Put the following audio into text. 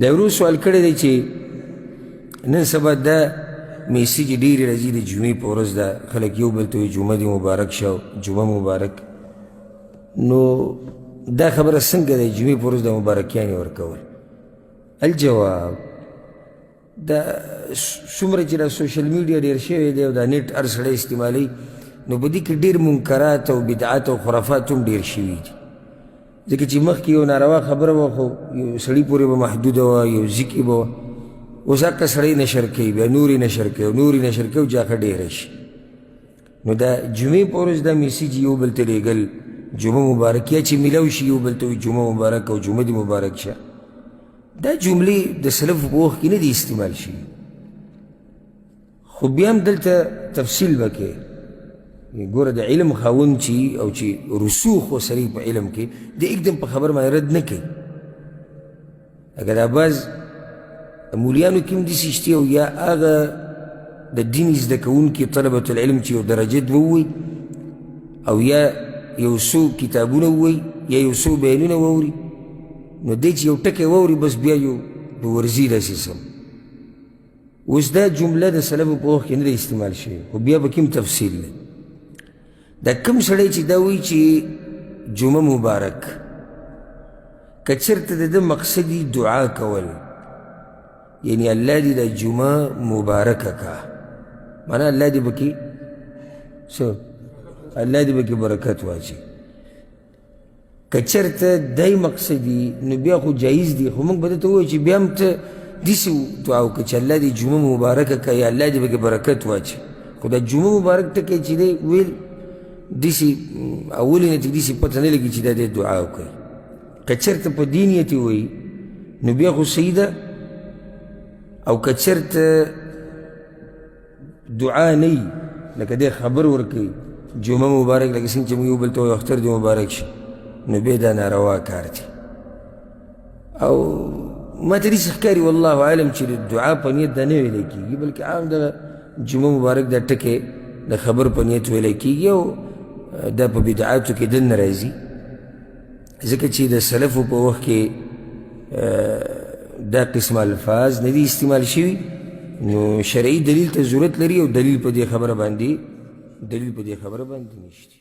دا ورو سوال کړی دی چې نن سبا دا میسیج ډېرې راځي د جمعې په ورځ دا خلک یو بل ته وایي جمعه دې مبارک شه او جمعه مبارک. نو دا خبره څنګه دی جمعې په ورځ د مبارکیانې ورکول؟ الجواب دا څومره چې دا سوشل میډیا ډېر شوی دی او دا نیټ هر سړی استعمالوي نو په دې کې ډېر منکرات او بدعات او خرافات هم ډېر شوي دي. ځکه چې مخکې یو ناروا خبره وه خو یو سړي پورې به محدوده وه یو ځکې به وه، اوس هکه سړی نشر کوي بیا نور یې نشر کوي نور یې نشر کوي جاښه ډېره شي. نو دا جمعې په ورځ دا میسیج یو بل ته لیږل جمعه مبارک یا چې میلاو شي یو بل ته وایي جمعه مبارک او جمعه دې مبارک شه، دا جملې د سلفو په وخت کې نه دي استعمال شوي. خو بیا هم دلته تفصیل به کوې ګوره د علم خاوند چې او چې رسوخ وسري په علم کې د اکدم په خبر باندې رد نه کوي. اگر دا بعض مولیانو کې هم داسې شتي او یا هغه د دین زده کوونکي طلبة العلم چې یو درجه دوه ووایي او یا یو څو کتابونه ووایي یا یو څو بیانونه واوري نو دی چې یو ټکی واوري بس بیا یو د ورځي داسې سم. اوس دا جمله د سلفو په وخت کې نه دی استعمال شوې خو بیا به کوم تفصیل دی. دا کوم سړی چې دا وایي چې جمعه مبارک که چېرته د ده مقصد دعا کول یعنی الله دې دا جمعه مبارکه کا معنا الله دې پکې څه الله دې پکې برکت واچي، که چېرته دی مقصد وي نو بیا خو جایز دي خو موږ به درته ووایو چې بیا هم ته داسې دعا وکړه چې الله دې جمعه مبارکه کا یا الله دې پکې برکت واچي. خو دا جمعه مبارک ټکی چې دی ویل داسې اولې نه ته داسې پته نه لګي چې دا دې دعا وکړي. که چېرته په دې نیت یې وایي نو بیا خو صحیح ده، او که چېرته دعا نه وي لکه دی خبر ورکوي جمعه مبارک لکه څنګه چې موږ یو بل ته وایو اختر دې مبارک شي نو بیا دا ناروا کار دی. او ما ته داسې ښکاري والله عالم چې د دعا په نیت دا نه ویلی کېږي بلکې عام دغه جمعه مبارک دا ټکی د خبر په نیت ویلی کېږي او دا په بدعاتو کې دننه راځي. ځکه چې د سلفو په وخت کې دا قسم الفاظ نه دي استعمال شوي نو شرعي دلیل ته ضرورت لري او دلیل په دې خبره باندې نشته.